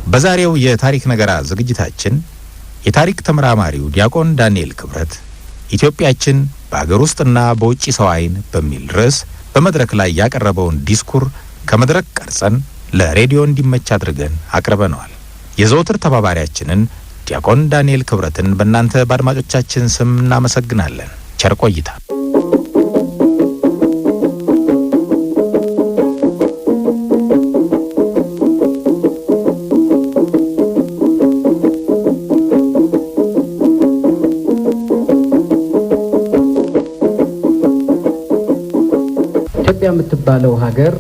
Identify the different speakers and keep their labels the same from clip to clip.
Speaker 1: በዛሬው የታሪክ ነገራ ዝግጅታችን የታሪክ ተመራማሪው ዲያቆን ዳንኤል ክብረት ኢትዮጵያችን በአገር ውስጥና በውጪ ሰው አይን በሚል ርዕስ በመድረክ ላይ ያቀረበውን ዲስኩር ከመድረክ ቀርጸን ለሬዲዮ እንዲመች አድርገን አቅርበነዋል። የዘወትር ተባባሪያችንን ዲያቆን ዳንኤል ክብረትን በእናንተ በአድማጮቻችን ስም እናመሰግናለን። ቸር ቆይታ።
Speaker 2: ኢትዮጵያ የምትባለው ሀገር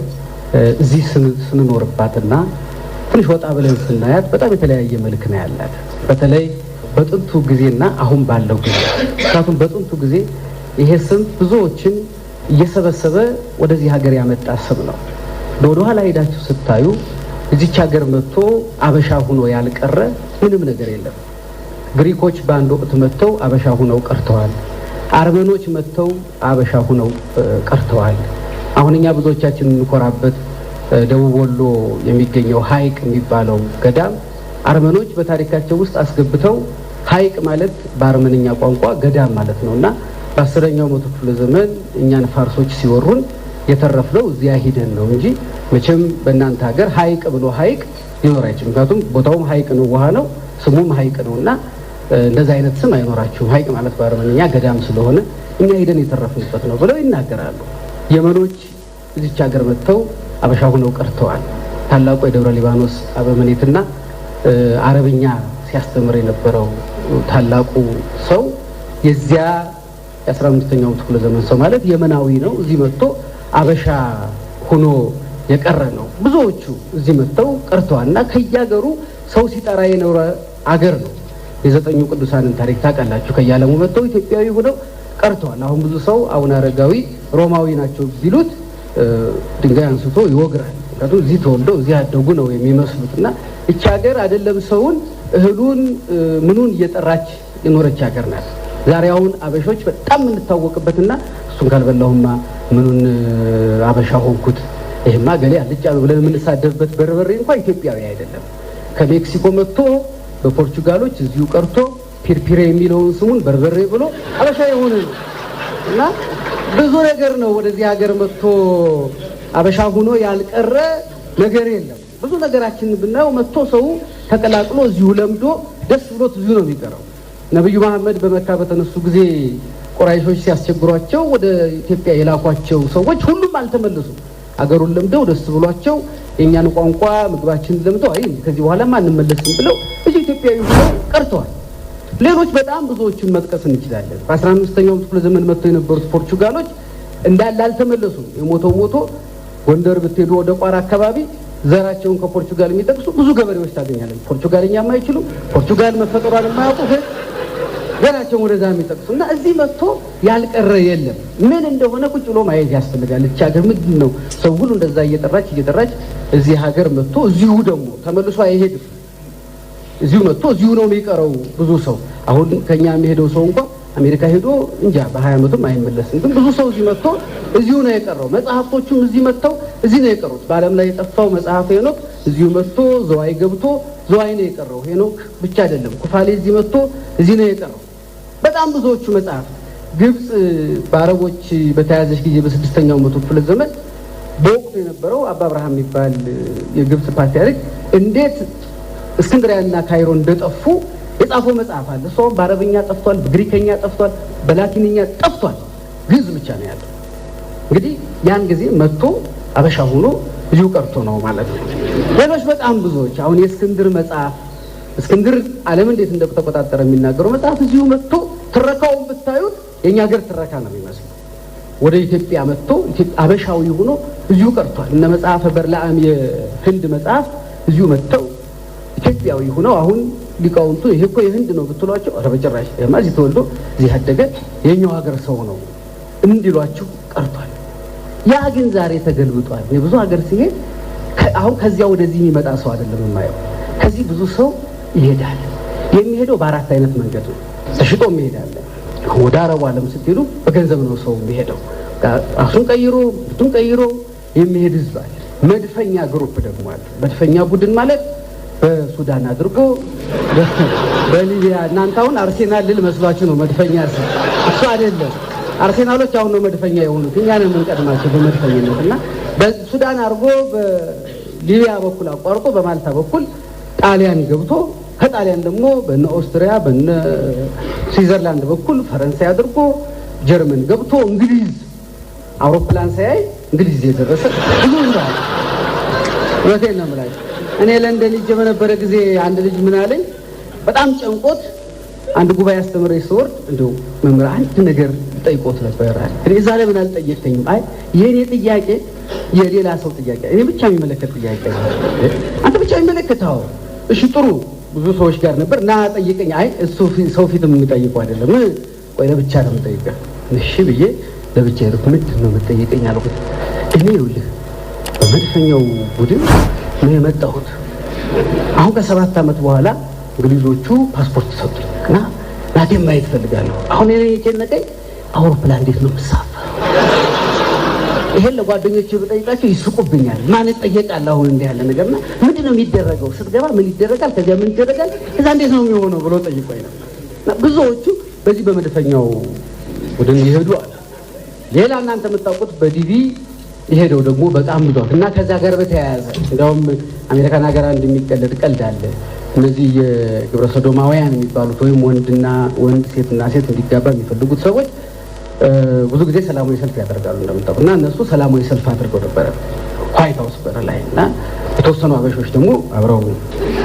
Speaker 2: እዚህ ስንኖርባትና ትንሽ ወጣ ብለን ስናያት በጣም የተለያየ መልክ ነው ያላት። በተለይ በጥንቱ ጊዜና አሁን ባለው ጊዜ ምክንያቱም በጥንቱ ጊዜ ይሄ ስም ብዙዎችን እየሰበሰበ ወደዚህ ሀገር ያመጣ ስም ነው። ወደ ኋላ ሄዳችሁ ስታዩ እዚች ሀገር መጥቶ አበሻ ሆኖ ያልቀረ ምንም ነገር የለም። ግሪኮች በአንድ ወቅት መጥተው አበሻ ሆነው ቀርተዋል። አርመኖች መጥተው አበሻ ሆነው ቀርተዋል። አሁን እኛ ብዙዎቻችን እንኮራበት ደቡብ ወሎ የሚገኘው ሐይቅ የሚባለው ገዳም አርመኖች በታሪካቸው ውስጥ አስገብተው ሐይቅ ማለት በአርመንኛ ቋንቋ ገዳም ማለት ነውና በ10ኛው መቶ ክፍለ ዘመን እኛን ፋርሶች ሲወሩን የተረፍነው እዚያ ሂደን ነው እንጂ መቼም በእናንተ ሀገር ሐይቅ ብሎ ሐይቅ ሊኖር አይችልም። ምክንያቱም ቦታውም ሐይቅ ነው፣ ውሃ ነው፣ ስሙም ሐይቅ ነውና እንደዛ አይነት ስም አይኖራችሁም። ሐይቅ ማለት በአርመንኛ ገዳም ስለሆነ እኛ ሂደን የተረፍንበት ነው ብለው ይናገራሉ። የመኖች እዚች ሀገር መጥተው አበሻ ሆነው ቀርተዋል። ታላቁ የደብረ ሊባኖስ አበምኔትና አረብኛ ሲያስተምር የነበረው ታላቁ ሰው የዚያ የ15ኛው ክፍለ ዘመን ሰው ማለት የመናዊ ነው። እዚህ መጥቶ አበሻ ሆኖ የቀረ ነው። ብዙዎቹ እዚህ መጥተው ቀርተዋልና ከያገሩ ሰው ሲጠራ የኖረ አገር ነው። የዘጠኙ ቅዱሳንን ታሪክ ታውቃላችሁ። ከያለሙ መጥተው ኢትዮጵያዊ ሆነው ቀርተዋል። አሁን ብዙ ሰው አቡነ አረጋዊ ሮማዊ ናቸው ቢሉት ድንጋይ አንስቶ ይወግራል። ምክንያቱም እዚህ ተወልደው እዚህ ያደጉ ነው የሚመስሉትና እቺ ሀገር አይደለም ሰውን እህሉን ምኑን እየጠራች የኖረች ሀገር ናት። ዛሬ አሁን አበሾች በጣም እንታወቅበትና እሱን ካልበላሁማ ምኑን አበሻ ሆንኩት ይሄማ ገሌ አልጫ ብለን የምንሳደብበት በርበሬ እንኳን ኢትዮጵያዊ አይደለም። ከሜክሲኮ መጥቶ በፖርቹጋሎች እዚሁ ቀርቶ ፒርፒሬ የሚለውን ስሙን በርበሬ ብሎ አበሻ የሆነ ነው እና ብዙ ነገር ነው። ወደዚህ ሀገር መጥቶ አበሻ ሆኖ ያልቀረ ነገር የለም። ብዙ ነገራችንን ብናየው መጥቶ ሰው ተቀላቅሎ እዚሁ ለምዶ ደስ ብሎት እዚሁ ነው የሚቀረው። ነብዩ መሐመድ በመካ በተነሱ ጊዜ ቁራይሾች ሲያስቸግሯቸው ወደ ኢትዮጵያ የላኳቸው ሰዎች ሁሉም አልተመለሱም። አገሩን ለምደው ደስ ብሏቸው የኛን ቋንቋ ምግባችንን ለምደው አይ ከዚህ በኋላማ አንመለስም ብለው እዚህ ኢትዮጵያዊ ሆነው ቀርተዋል። ሌሎች በጣም ብዙዎችን መጥቀስ እንችላለን። በ15ኛው ክፍለ ዘመን መጥተው የነበሩት ፖርቹጋሎች እንዳለ አልተመለሱም። የሞተው ሞቶ ጎንደር ብትሄዱ ወደ ቋራ አካባቢ ዘራቸውን ከፖርቹጋል የሚጠቅሱ ብዙ ገበሬዎች ታገኛለን። ፖርቹጋልኛ የማይችሉ ፖርቹጋል መፈጠሯን የማያውቁ ዘራቸውን ወደዛ የሚጠቅሱ እና እዚህ መጥቶ ያልቀረ የለም። ምን እንደሆነ ቁጭ ብሎ ማየት ያስፈልጋል። እቺ ሀገር ምንድን ነው? ሰው ሁሉ እንደዛ እየጠራች እዚህ ሀገር መጥቶ እዚሁ ደግሞ ተመልሶ አይሄድም። እዚሁ መጥቶ እዚሁ ነው የሚቀረው። ብዙ ሰው አሁን ከኛ የሚሄደው ሰው እንኳን አሜሪካ ሄዶ እንጃ በ20 ዓመቱም አይመለስም። ግን ብዙ ሰው እዚህ መጥቶ እዚሁ ነው የቀረው። መጽሐፎቹም እዚህ መጥተው እዚህ ነው የቀሩት። በዓለም ላይ የጠፋው መጽሐፍ ሄኖክ እዚሁ መጥቶ ዘዋይ ገብቶ ዘዋይ ነው የቀረው። ሄኖክ ብቻ አይደለም፣ ኩፋሌ እዚህ መጥቶ እዚህ ነው የቀረው። በጣም ብዙዎቹ መጽሐፍ ግብጽ በአረቦች በተያዘች ጊዜ በ6ኛው መቶ ክፍለ ዘመን በወቅቱ የነበረው አባ አብርሃም የሚባል የግብጽ ፓትርያርክ እንዴት እስክንድሪያና ካይሮ እንደጠፉ የጻፈው መጽሐፍ አለ። እሱ በአረብኛ ጠፍቷል፣ በግሪከኛ ጠፍቷል፣ በላቲንኛ ጠፍቷል። ግዕዝ ብቻ ነው ያለው። እንግዲህ ያን ጊዜ መጥቶ አበሻ ሆኖ እዚሁ ቀርቶ ነው ማለት ነው። ሌሎች በጣም ብዙዎች አሁን የእስክንድር መጽሐፍ እስክንድር ዓለም እንዴት እንደተቆጣጠረ የሚናገረው መጽሐፍ እዚሁ መጥቶ ትረካውን ብታዩት የኛ ሀገር ትረካ ነው የሚመስለው። ወደ ኢትዮጵያ መጥቶ አበሻዊ ሆኖ እዚሁ ቀርቷል። እነ መጽሐፈ በርላአም የህንድ መጽሐፍ እዚሁ መጥተው ኢትዮጵያዊ ሆነው አሁን ሊቃውንቱ ይሄ እኮ የህንድ ነው ብትሏቸው ኧረ በጭራሽ እዚህ ተወልዶ እዚህ ያደገ የኛው ሀገር ሰው ነው እንዲሏችሁ ቀርቷል። ያ ግን ዛሬ ተገልብጧል። የብዙ ሀገር ሲሄድ አሁን ከዚያ ወደዚህ የሚመጣ ሰው አይደለም የማየው። ከዚህ ብዙ ሰው ይሄዳል። የሚሄደው በአራት አይነት መንገድ ነው። ተሽጦ ይሄዳል። ወደ አረቡ ዓለም ስትሄዱ በገንዘብ ነው ሰው የሚሄደው። ራሱን ቀይሮ ብቱን ቀይሮ የሚሄድ ህዝብ አለ። መድፈኛ ግሩፕ ደግሞ አለ። መድፈኛ ቡድን ማለት በሱዳን አድርጎ በሊቢያ እናንተ አሁን አርሴናል ልል መስሏችሁ ነው መድፈኛ እሱ አይደለም። አርሴናሎች አሁን ነው መድፈኛ የሆኑት፣ እኛ ነን የምንቀድማቸው በመድፈኝነት እና በሱዳን አድርጎ በሊቢያ በኩል አቋርጦ በማልታ በኩል ጣሊያን ገብቶ ከጣሊያን ደግሞ በነ ኦስትሪያ በነ ስዊዘርላንድ በኩል ፈረንሳይ አድርጎ ጀርመን ገብቶ እንግሊዝ አውሮፕላን ሳያይ እንግሊዝ የደረሰ ብዙ ነው። ወቴን ነው ማለት እኔ ለንደን ሄጄ በነበረ ጊዜ አንድ ልጅ ምን አለኝ፣ በጣም ጨንቆት አንድ ጉባኤ አስተምረኝ ስወርድ እንደው መምህር አንድ ነገር ጠይቆት ነበር። እኔ እዛ ላይ ምን አልጠየቀኝም። አይ የኔ ጥያቄ የሌላ ሰው ጥያቄ እኔ ብቻ የሚመለከት ጥያቄ አንተ ብቻ የሚመለከተው እሺ ጥሩ ብዙ ሰዎች ጋር ነበር እና ጠይቀኝ። አይ እሱ ሰው ፊት የሚጠይቀው አይደለም ወይ ለብቻ ነው የምጠይቀው። እሺ ብዬ ለብቻ ይልኩ ምንድን ነው የምጠይቀኝ አልኩት። እኔ ይኸውልህ በመድፈኛው ቡድን ነው የመጣሁት። አሁን ከ7 ዓመት በኋላ እንግሊዞቹ ፓስፖርት ሰጡኝ እና ናቴን ማየት ፈልጋለሁ። አሁን እኔ የጨነቀኝ አውሮፕላን እንዴት ነው የምሳፈረው? ይሄን ለጓደኞቼ ብጠይቃቸው ይስቁብኛል። ማን ይጠየቃል አሁን እንዲህ ያለ ነገርና ምንድነው የሚደረገው? ስትገባ ምን ይደረጋል? ከዚያ ምን ይደረጋል? ከዛ እንዴት ነው የሚሆነው ብሎ ጠይቆኝ ነበር። እና ብዙዎቹ በዚህ በመድፈኛው ቡድን ይሄዱ አለ። ሌላ እናንተ የምታውቁት በዲቪ የሄደው ደግሞ በጣም ብዙት እና ከዛ ጋር በተያያዘ እንደውም አሜሪካን ሀገር አንድ የሚቀለድ ቀልድ አለ። እነዚህ የግብረ ሰዶማውያን የሚባሉት ወይም ወንድ ሴትና ሴት እንዲጋባ የሚፈልጉት ሰዎች ብዙ ጊዜ ሰላማዊ ሰልፍ ያደርጋሉ እንደምታውቁ እና እነሱ ሰላማዊ ሰልፍ አድርገው ነበረ ዋይት ሃውስ በር ላይ እና የተወሰኑ አበሾች ደግሞ አብረው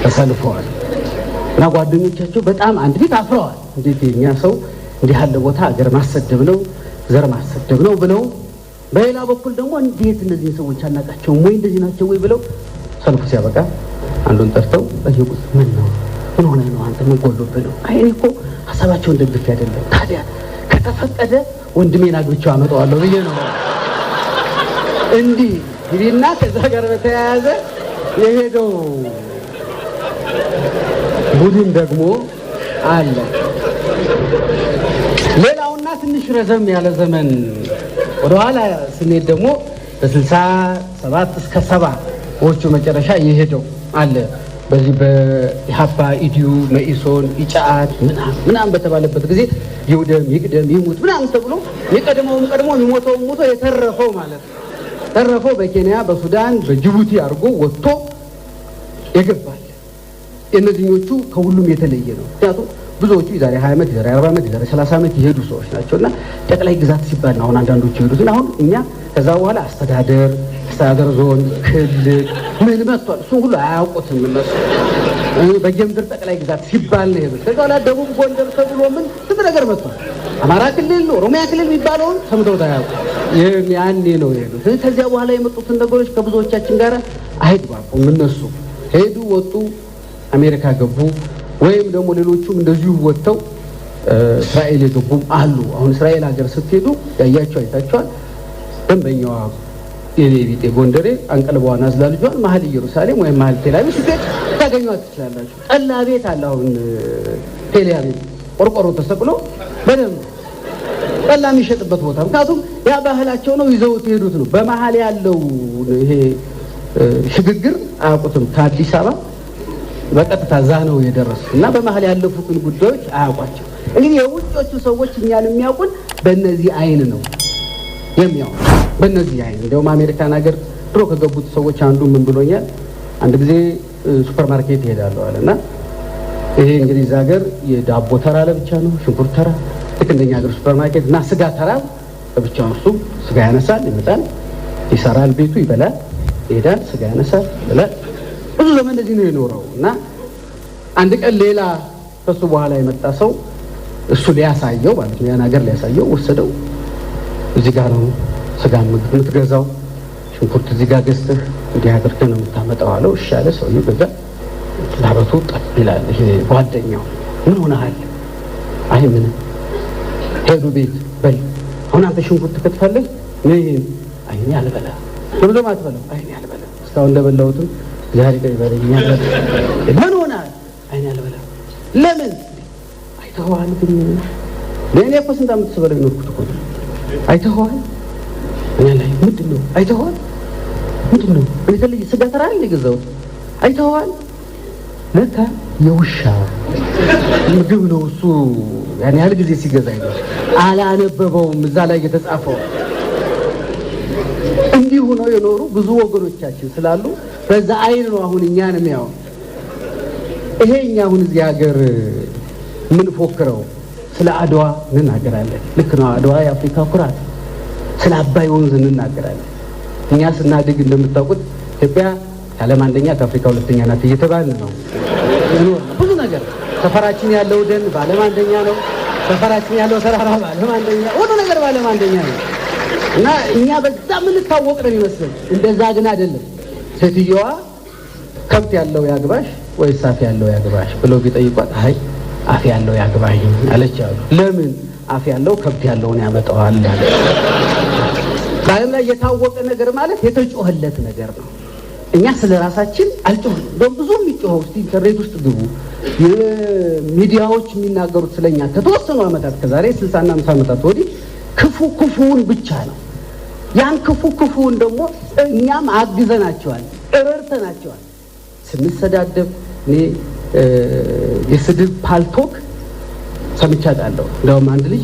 Speaker 2: ተሰልፈዋል እና ጓደኞቻቸው በጣም አንድ ቤት አፍረዋል። እንዴት የኛ ሰው እንዲህ ያለ ቦታ ሀገር ማሰደብ ነው ዘር ማሰደብ ነው ብለው፣ በሌላ በኩል ደግሞ እንዴት እነዚህ ሰዎች አናቃቸውም ወይ እንደዚህ ናቸው ወይ ብለው ሰልፉ ሲያበቃ አንዱን ጠርተው ጠየቁት። ምን ነው ምን ሆነ ነው አንተ ምን ጎሎብህ ነው? አይ እኔ እኮ ሀሳባቸውን ደግፌ አይደለም፣ ታዲያ ከተፈቀደ ወንድሜን አግብቼው አመጣዋለሁ ብዬ ነው። እንዲህ ግቢና ከዛ ጋር በተያያዘ የሄደው ቡድን ደግሞ አለ። ሌላውና ትንሽ ረዘም ያለ ዘመን ወደኋላ ስንሄድ ደግሞ በ67 እስከ 70ዎቹ መጨረሻ የሄደው አለ። በዚህ በኢሃፓ ኢዲዩ መኢሶን ኢጫት ምናምን በተባለበት ጊዜ ይውደም ይቅደም ይሙት ምናምን ተብሎ የቀድሞውም ቀድሞ የሚሞተውም ሞቶ የተረፈው ማለት ነው። ተረፈው በኬንያ በሱዳን በጅቡቲ አድርጎ ወጥቶ የገባል። የእነዚህኞቹ ከሁሉም የተለየ ነው። ምክንያቱም ብዙዎቹ የዛሬ 20 ዓመት የዛሬ 40 ዓመት የዛሬ 30 ዓመት የሄዱ ሰዎች ናቸውና ጠቅላይ ግዛት ሲባል ነው አሁን አንዳንዶቹ የሄዱት። አሁን እኛ ከዛ በኋላ አስተዳደር ዞን ክልል ምን መጥቷል እሱን ሁሉ አያውቁትም እነሱ። በጌምድር ጠቅላይ ግዛት ሲባል ነው የሄዱት። ከዛ በኋላ ደቡብ ጎንደር ተብሎ ምን ስንት ነገር መጥቷል። አማራ ክልል ኦሮሚያ ክልል የሚባለውን ሰምተውት አያውቁም። ያኔ ነው የሄዱት። ከዚያ በኋላ የመጡትን ነገሮች ከብዙዎቻችን ጋር አይግባቡም። እነሱ ሄዱ ወጡ አሜሪካ ገቡ፣ ወይም ደግሞ ሌሎቹም እንደዚሁ ወጥተው እስራኤል የገቡም አሉ። አሁን እስራኤል ሀገር ስትሄዱ ያያቸው አይታቸዋል። ደንበኛዋ የኔ ቢጤ ጎንደሬ አንቀልባዋን አዝላ ልጇን መሀል ኢየሩሳሌም ወይም መሀል ቴልአቪቭ ስትሄድ ታገኟት ትችላላችሁ። ጠላ ቤት አለ አሁን ቴልአቪቭ ቆርቆሮ ተሰቅሎ በደንብ ጠላ የሚሸጥበት ቦታ። ምክንያቱም ያ ባህላቸው ነው፣ ይዘውት የሄዱት ነው። በመሀል ያለው ይሄ ሽግግር አያውቁትም። ከአዲስ አበባ በቀጥታ እዛ ነው የደረሱት እና በመሀል ያለፉትን ጉዳዮች አያውቋቸው። እንግዲህ የውጮቹ ሰዎች እኛን የሚያውቁን በእነዚህ አይን ነው የሚያውቁ፣ በእነዚህ አይን። እንዲያውም አሜሪካን ሀገር ድሮ ከገቡት ሰዎች አንዱ ምን ብሎኛል፣ አንድ ጊዜ ሱፐርማርኬት ይሄዳለሁ አለና ይሄ እንግዲህ እዛ ሀገር የዳቦ ተራ ለብቻ ነው፣ ሽንኩርት ተራ ልክ እንደኛ ሀገር ሱፐርማርኬት እና ስጋ ተራ ለብቻ። እሱ ስጋ ያነሳል፣ ይመጣል፣ ይሰራል፣ ቤቱ ይበላል፣ ይሄዳል፣ ስጋ ያነሳል፣ ይበላል። ብዙ ዘመን እንደዚህ ነው የኖረው እና አንድ ቀን ሌላ ከሱ በኋላ የመጣ ሰው እሱ ሊያሳየው ማለት ነው ያን ሀገር ሊያሳየው ወሰደው። እዚህ ጋር ነው ስጋ የምትገዛው፣ ሽንኩርት እዚህ ጋር ገዝተህ እንዲህ አድርገህ ነው የምታመጣው አለው። እሺ አለ ሰውዬው። ገዛ። ላበቱ ጠብ ይላል ይሄ ጓደኛው። ምን ሆነሃል? አይ ምንም። ሄዱ ቤት በል አሁን አንተ ሽንኩርት ትከትፋለህ? ምን? አይ እኔ አልበላም። ለምን አትበላም? አይ እኔ አልበላም እስካሁን እንደበላሁትም ዛሬ ቀይ ባለኛ። ምን ሆነሃል? አይ እኔ አልበላም። ለምን? አይተኸዋል ግን ለእኔ እኮ ስንት ዓመት ስበላ ይኖርኩት እኮ አይተኸዋል። እኔ ላይ ምንድን ነው አይተኸዋል? ምንድን ነው? እኔ ተለይ ስጋ ተራ ላይ የገዛሁት አይተኸዋል። ለካ የውሻ ምግብ ነው እሱ። ያን ያህል ጊዜ ሲገዛ ይለው አላነበበውም እዛ ላይ የተጻፈው። እንዲሁ ነው የኖሩ ብዙ ወገኖቻችን ስላሉ በዛ አይን ነው አሁን እኛንም ያው ይሄ እኛ አሁን እዚህ ሀገር ምን ፎክረው ስለ አድዋ እንናገራለን። ልክ ነው፣ አድዋ የአፍሪካ ኩራት። ስለ አባይ ወንዝ እንናገራለን። እኛ ስናድግ እንደምታውቁት ኢትዮጵያ የዓለም አንደኛ ከአፍሪካ ሁለተኛ ናት እየተባልን ነው ብዙ ነገር። ሰፈራችን ያለው ደን በዓለም አንደኛ ነው። ሰፈራችን ያለው ተራራ በዓለም አንደኛ፣ ሁሉ ነገር በዓለም አንደኛ ነው። እና እኛ በዛ የምንታወቅ ነው ይመስል፣ እንደዛ ግን አይደለም። ሴትዮዋ ከብት ያለው ያግባሽ ወይስ አፍ ያለው ያግባሽ ብለው ቢጠይቋት አይ አፍ ያለው ያግባኝ አለች አሉ። ለምን? አፍ ያለው ከብት ያለውን ያመጣዋል አለ። በዓለም ላይ የታወቀ ነገር ማለት የተጮኸለት ነገር ነው። እኛ ስለ ራሳችን አልጮህም። እንደውም ብዙ የሚጮኸው እስቲ ኢንተርኔት ውስጥ ግቡ፣ ሚዲያዎች የሚናገሩት ስለኛ ከተወሰኑ ዓመታት ከዛሬ 60 እና 50 ዓመታት ወዲህ ክፉውን ብቻ ነው። ያን ክፉውን ደግሞ እኛም አግዘናቸዋል፣ እረድተናቸዋል። ስንሰዳደብ እኔ የስድብ ፓልቶክ ሰምቻለሁ። እንደውም አንድ ልጅ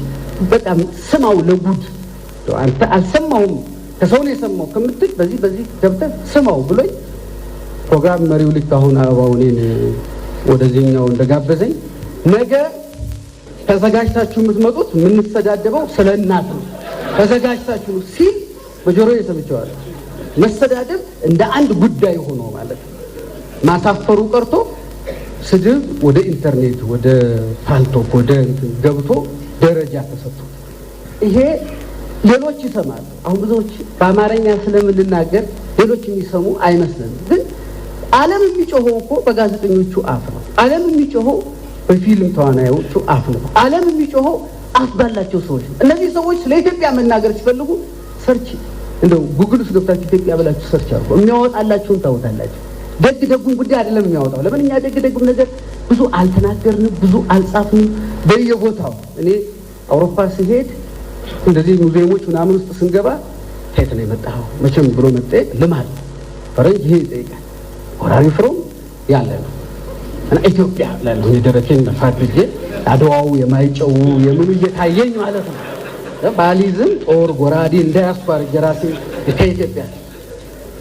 Speaker 2: በጣም ስማው ለጉድ አንተ አልሰማውም ከሰው ነው የሰማው ከምትል በዚህ ገብተህ ስማው ብሎኝ ፕሮግራም መሪው ልክ አሁን አበባው እኔን ወደዚህኛው እንደጋበዘኝ ነገ ተዘጋጅታችሁ የምትመጡት የምንሰዳደበው ስለ እናት ነው ተዘጋጅታችሁ ሲል በጆሮዬ ሰምቼዋለሁ። መሰዳደብ እንደ አንድ ጉዳይ ሆኖ ማለት ነው። ማሳፈሩ ቀርቶ ስድብ ወደ ኢንተርኔት ወደ ፓልቶክ ወደ ገብቶ ደረጃ ተሰጥቶ ይሄ ሌሎች ይሰማሉ። አሁን ብዙዎች በአማርኛ ስለምንናገር ሌሎች የሚሰሙ አይመስልንም። ግን ዓለም የሚጮኸው እኮ በጋዜጠኞቹ አፍ ነው። ዓለም የሚጮኸው በፊልም ተዋናዮቹ አፍ ነው። ዓለም የሚጮኸው አፍ ባላቸው ሰዎች ነው። እነዚህ ሰዎች ስለ ኢትዮጵያ መናገር ሲፈልጉ ሰርች እንደው ጉግል ውስጥ ገብታችሁ ኢትዮጵያ ብላችሁ ሰርች አድርጎ የሚያወጣላችሁን ታውታላችሁ። ደጉን ጉዳይ አይደለም የሚያወጣው። ለምን እኛ ደጉ ነገር ብዙ አልተናገርንም፣ ብዙ አልጻፍንም። በየቦታው እኔ አውሮፓ ሲሄድ እንደዚህ ሙዚየሞች ምናምን ውስጥ ስንገባ ከየት ነው የመጣኸው መቼም ብሎ መጠየቅ ልማድ ፈረንጅ ይሄ ይጠይቃል። ወራሪ ፍሮም ያለ ነው እና ኢትዮጵያ ላለው የደረቴን መፋትጄ አድዋው የማይጨው የምኑ እየታየኝ ማለት ነው። ባሊዝም ጦር ጎራዴ እንዳያስባር ጀራሴ ከኢትዮጵያ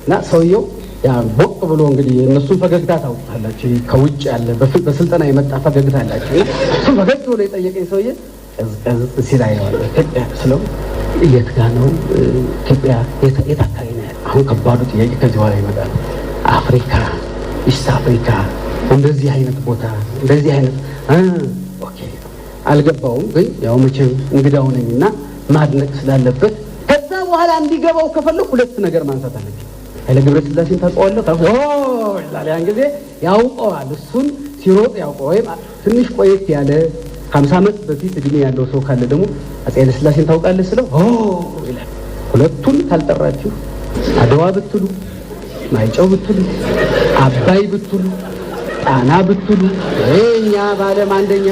Speaker 2: እና ሰውየው ያ ቦቅ ብሎ እንግዲህ እነሱን ፈገግታ ታውቃላችሁ። ከውጭ ያለ በስልጠና የመጣ ፈገግታ አላችሁ። እሱ ፈገግ ብሎ የጠየቀኝ ሰውዬ ቀዝቀዝ ሲላይ ነው ኢትዮጵያ ስለው የት ጋር ነው ኢትዮጵያ የት አካባቢ ነው? አሁን ከባዱ ጥያቄ ከዚህ በኋላ ይመጣል። አፍሪካ፣ ኢስት አፍሪካ እንደዚህ አይነት ቦታ እንደዚህ አይነት ኦኬ አልገባውም። ግን ያው መቼም እንግዳው ነኝና ማድነቅ ስላለበት ከዛ በኋላ እንዲገባው ከፈለኩ ሁለት ነገር ማንሳት አለብኝ። ኃይለ ገብረስላሴን ታውቀዋለህ? ያን ጊዜ ያውቀዋል። እሱን ሲሮጥ ያውቀው ወይም ትንሽ ቆየት ያለ 50 ዓመት በፊት እድሜ ያለው ሰው ካለ ደግሞ አፄ ኃይለ ሥላሴን ታውቃለህ ስለው ይላል። ሁለቱን ካልጠራችሁ አድዋ ብትሉ፣ ማይጨው ብትሉ፣ አባይ ብትሉ፣ ጣና ብትሉ እኛ በዓለም አንደኛ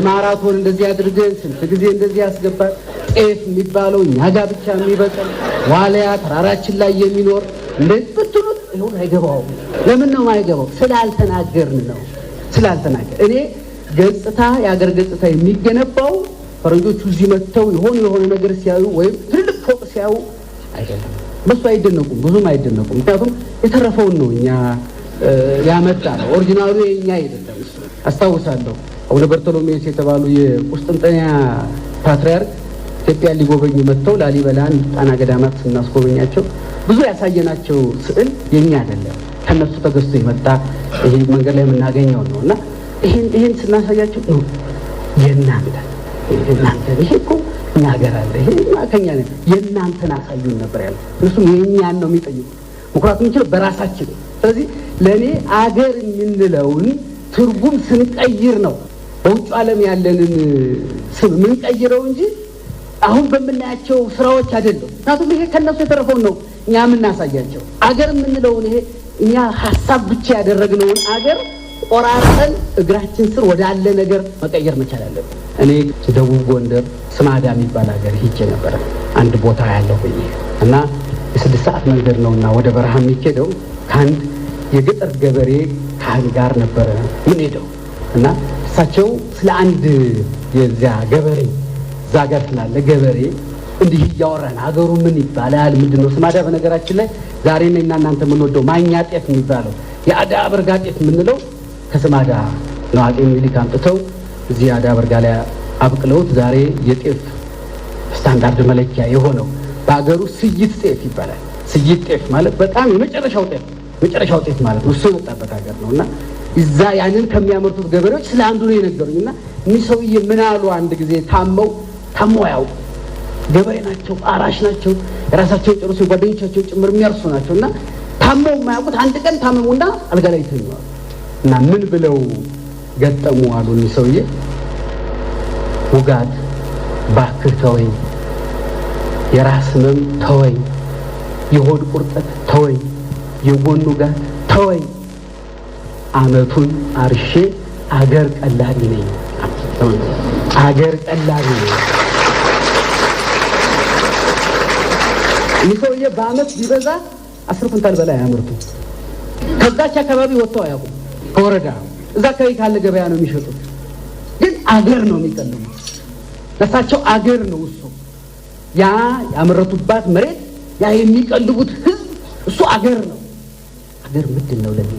Speaker 2: ማራቶን እንደዚህ አድርገን ስንት ጊዜ እንደዚህ ያስገባል። ጤፍ የሚባለው እኛ ጋር ብቻ የሚበቅል ዋልያ ተራራችን ላይ የሚኖር እንደዚህ ብትሉት ይሁን አይገባውም። ለምን ነው የማይገባው? ስላልተናገርን ነው። ስላልተናገር እኔ ገጽታ የአገር ገጽታ የሚገነባው ፈረንጆቹ እዚህ መጥተው የሆነ ነገር ሲያዩ ወይም ትልቅ ፎቅ ሲያዩ አይደለም። በሱ አይደነቁም፣ ብዙም አይደነቁም። ምክንያቱም የተረፈውን ነው እኛ ያመጣ ነው። ኦሪጂናሉ የኛ አይደለም። አስታውሳለሁ አቡነ በርቶሎሜዎስ የተባሉ የቁስጥንጥንያ ፓትርያርክ ኢትዮጵያ ሊጎበኙ መጥተው ላሊበላን ጣና ገዳማት ስናስጎበኛቸው ብዙ ያሳየናቸው ስዕል የኛ አይደለም፣ ከነሱ ተገዝቶ የመጣ ይሄ መንገድ ላይ የምናገኘው ነው። እና ይሄን ስናሳያቸው ነው የእናንተ ይሄ እኮ እኛ ሀገር አለ ይሄ ማከኛ ነው የእናንተን አሳዩን ነበር ያለው። እነሱም የእኛን ነው የሚጠይቁት። ምክንያቱም የምንችለው በራሳችን። ስለዚህ ለእኔ አገር የምንለውን ትርጉም ስንቀይር ነው በውጭ ዓለም ያለንን ስም የምንቀይረው እንጂ አሁን በምናያቸው ስራዎች አይደለም። ምክንያቱም ይሄ ከነሱ የተረፈውን ነው እኛ የምናሳያቸው። አገር የምንለውን ይሄ እኛ ሀሳብ ብቻ ያደረግነውን አገር ቆራርጠን እግራችን ስር ወዳለ ነገር መቀየር መቻል አለብን። እኔ ደቡብ ጎንደር ስማዳ የሚባል ሀገር ሄጄ ነበረ አንድ ቦታ ያለው እና የ6 ሰዓት መንገድ ነውና ወደ በረሃ የሚሄደው ከአንድ የገጠር ገበሬ ካህን ጋር ነበረ ምን ሄደው እና እሳቸው ስለ አንድ የዚያ ገበሬ እዛ ጋር ስላለ ገበሬ እንዲህ እያወራን ሀገሩ ምን ይባላል ምንድነው ስማዳ በነገራችን ላይ ዛሬ እኔና እናንተ የምንወደው ማኛ ጤፍ የሚባለው የአዳ በርጋ ጤፍ የምንለው ከስማዳ ነው። አጤ ምኒልክ አምጥተው እዚህ አዳ በርጋ ላይ አብቅለውት ዛሬ የጤፍ ስታንዳርድ መለኪያ የሆነው በአገሩ ስይት ጤፍ ይባላል። ስይት ጤፍ ማለት በጣም የመጨረሻው ጤፍ ማለት ነው። እሱ የመጣበት ሀገር ነው እና እዛ ያንን ከሚያመርቱት ገበሬዎች ስለ አንዱ ነው የነገሩኝ እና እኒህ ሰውዬ ምን አሉ አንድ ጊዜ ታመው ያው ገበሬ ናቸው፣ አራሽ ናቸው፣ የራሳቸው ጨርሶ ጓደኞቻቸው ጭምር የሚያርሱ ናቸው እና ታመው የማያውቁት አንድ ቀን ታመሙና አልጋ ላይ ተኙዋል እና ምን ብለው ገጠሙ አሉ እኒህ ሰውዬ ውጋት ባክህ ተወኝ፣ የራስ ህመም ተወኝ፣ የሆድ ቁርጠት ተወኝ፣ የጎን ውጋት ተወኝ፣ አመቱን አርሼ አገር ቀላቢ ነኝ። አገር ቀላቢ ነኝ። ይህ ሰውዬ በአመት ቢበዛ 10 ኩንታል በላይ አያመርቱ። ከዛች አካባቢ ወጥተው አያውቁም። ከወረዳ እዛ አካባቢ ካለ ገበያ ነው የሚሸጡት። ግን አገር ነው የሚቀልሙት። ለሳቸው አገር ነው እሱ። ያ ያመረቱባት መሬት ያ የሚቀልቡት ህዝብ እሱ አገር ነው። አገር ምንድን ነው ለኔ?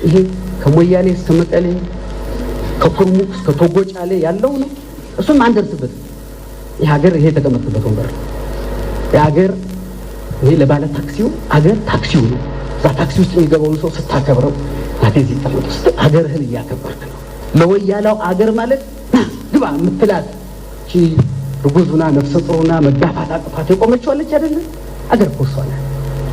Speaker 2: ይሄ ከሞያሌ እስከ መቀሌ ከኩርሙክ እስከ ቶጎጫሌ ያለው ነው። እሱም አንደርስበት። ይሄ ሀገር ይሄ የተቀመጠበት ወንበር ነው። የሀገር ይሄ ለባለ ታክሲው አገር ታክሲው ነው። እዛ ታክሲ ውስጥ የሚገባውን ሰው ስታከብረው አገዚህ ተመጡ ውስጥ አገርህን እያከበርክ ነው። ለወያላው አገር ማለት ግባ የምትላት እቺ ርጉዙና ነፍሰ ጡሩና መጋፋት አቅፋት የቆመችዋለች አይደለ? አገር እኮ እሷ ናት።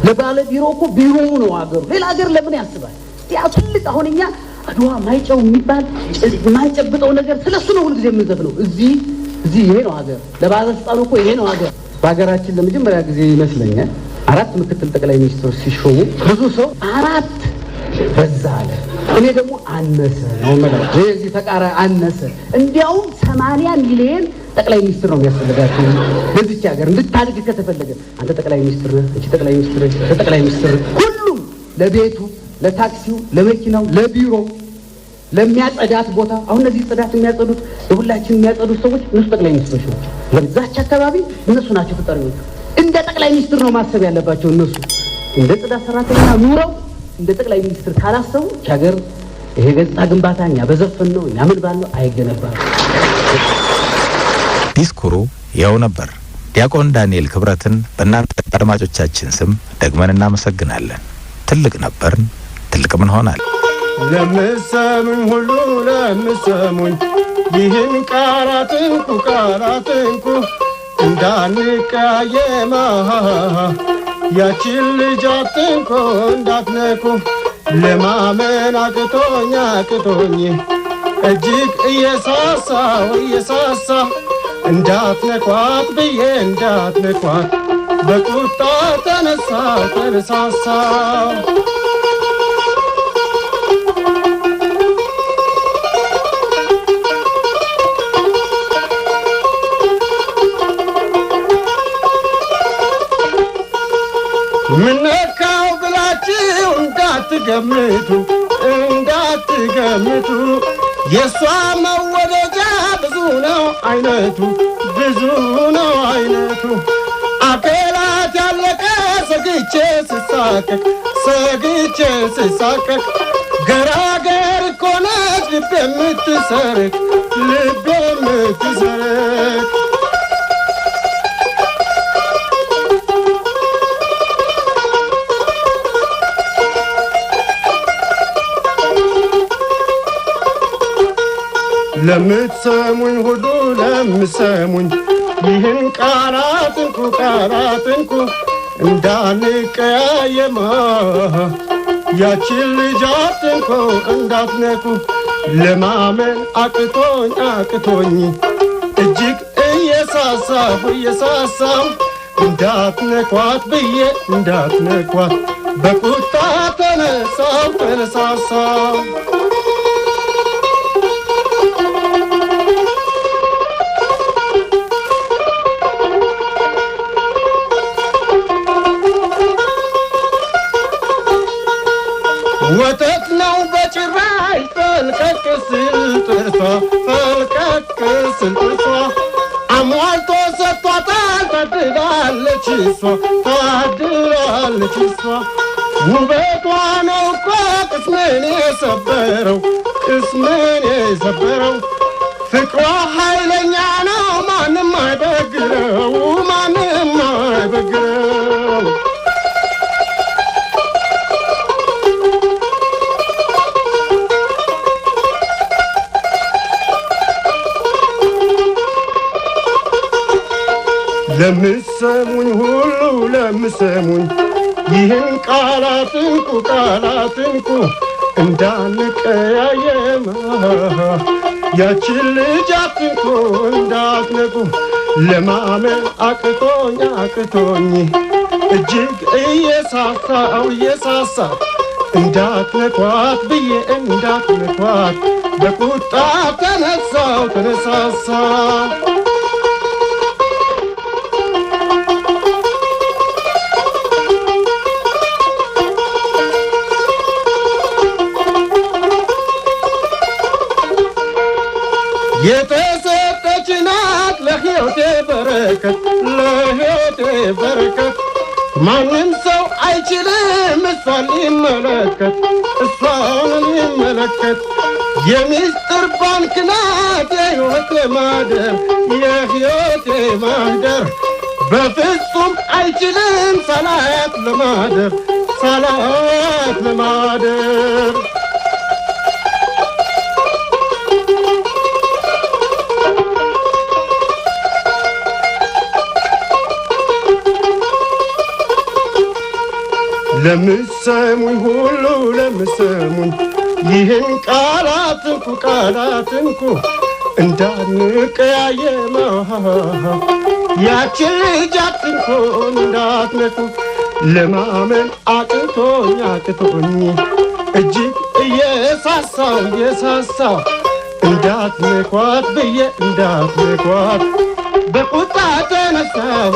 Speaker 2: ለባለ ቢሮ እኮ ቢሮው ነው አገሩ። ሌላ አገር ለምን ያስባል? ያ ትልቅ አሁን እኛ አድዋ ማይጨው የሚባል ማንጨብጠው ነገር ስለሱ ነው ሁልጊዜ የምንዘፍነው። እዚህ ይሄ ነው ሀገር። ለባለስልጣኑ እኮ ይሄ ነው ሀገር። በሀገራችን ለመጀመሪያ ጊዜ ይመስለኛል 4 ምክትል ጠቅላይ ሚኒስትሮች ሲሾሙ ብዙ ሰው 4 በዛ አለ። እኔ ደግሞ አነሰ ነው ማለት ነው። እዚህ ተቃራኒ አነሰ። እንዲያውም 80 ሚሊዮን ጠቅላይ ሚኒስትር ነው የሚያስፈልጋቸው ለዚች ሀገር እንድታድግ ከተፈለገ። አንተ ጠቅላይ ሚኒስትር ነህ፣ እቺ ጠቅላይ ሚኒስትር ነች፣ ጠቅላይ ሚኒስትር ሁሉም ለቤቱ፣ ለታክሲው፣ ለመኪናው፣ ለቢሮ፣ ለሚያጸዳት ቦታ አሁን እነዚህ ጽዳት የሚያጸዱት ለሁላችን የሚያጸዱት ሰዎች እነሱ ጠቅላይ ሚኒስትሮች ናቸው። ለዛች አካባቢ እነሱ ናቸው ተጠሪዎቹ። እንደ ጠቅላይ ሚኒስትር ነው ማሰብ ያለባቸው እነሱ። እንደ ጽዳት ሰራተኛ ኑረው እንደ ጠቅላይ ሚኒስትር ካላሰቡ ሀገር ይሄ ገጽታ ግንባታ እኛ በዘፈን ነው እኛ ምን ባለው አይገነባም።
Speaker 1: ዲስኩሩ ያው ነበር። ዲያቆን ዳንኤል ክብረትን በእናንተ አድማጮቻችን ስም ደግመን እናመሰግናለን። ትልቅ ነበርን፣ ትልቅም እንሆናለን።
Speaker 3: ለምሰሙኝ ሁሉ ለምሰሙኝ ይህን ቃላትንኩ እንዳንቀያየማ ያችን ልጅ አትንኩ እንዳትነኩ ለማመን አቅቶኝ እጅግ እየሳሳ እንዳትነኳት ብዬ እንዳትነኳት በቁጣ ተነሳሳ ምነካው ብላችሁ እንዳትገምቱ የሷ መወደጃ ብዙ ነው አይነቱ አካላት ያለቀ ሰግቼ ስሳቀቅ ገራገር እኮ ነች ልብ የምትሰርቅ ለምትሰሙኝ ሁሉ ለምሰሙኝ ይህን ቃላትንኩ እንዳንቀያየማ ያችን ልጅ አትንኩ እንዳትነኩ ለማመን አቅቶኝ እጅግ እየሳሳሁ እንዳትነኳት ብዬ እንዳትነኳት በቁጣ ተነሳሳሁ ፈልቀቅ ስል ጥርሷ ፈልቀቅ ስል ጥርሷ አሟልቶ ሰጥቷታል ታድላለች እሷ ታድላለች እሷ ውበቷ ነው እኮ ቅስሜን የሰበረው ቅስሜን የሰበረው ፍቅሯ ኃይለኛ ነው ማንም አይበግረው ማንም አይበግረው ለምሰሙኝ ሁሉ ለምሰሙኝ ይህን ቃላትንኩ እንዳንቀያየም ያችን ልጅ አትንኩ እንዳትነቁ ለማመን አቅቶኝ እጅግ እየሳሳው እንዳትነኳት ብዬ እንዳትነኳት በቁጣ ተነሳሳ የተሰጠች ናት ለሕይወቴ በረከት ማንም ሰው አይችልም እሷን ሊመለከት የሚስጥር ባንክ ናት የሕይወቴ ማህደር በፍጹም አይችልም ሳላያት ለማደር ለምሰሙኝ ሁሉ ለምሰሙኝ ይህን ቃላትንኩ እንዳንቀያየም ያችን ልጅ አትንኩ እንዳትነኩ ለማመን አቅቶኝ እጅግ እየሳሳው እንዳትነኳት ብዬ እንዳትነኳት በቁጣ ተነሳሳው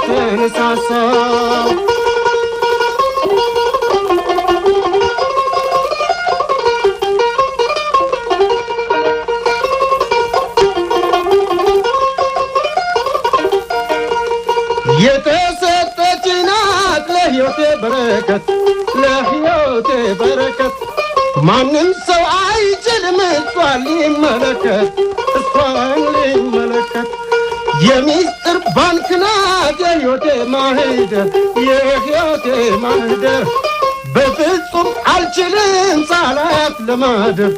Speaker 3: የተሰጠች ናት ለሕይወቴ በረከት ማንም ሰው አይችልም እሷን ሊመለከት የሚስጥር ባንክ ናት የሕይወቴ ማህደር በፍጹም አልችልም ሳላት ለማደር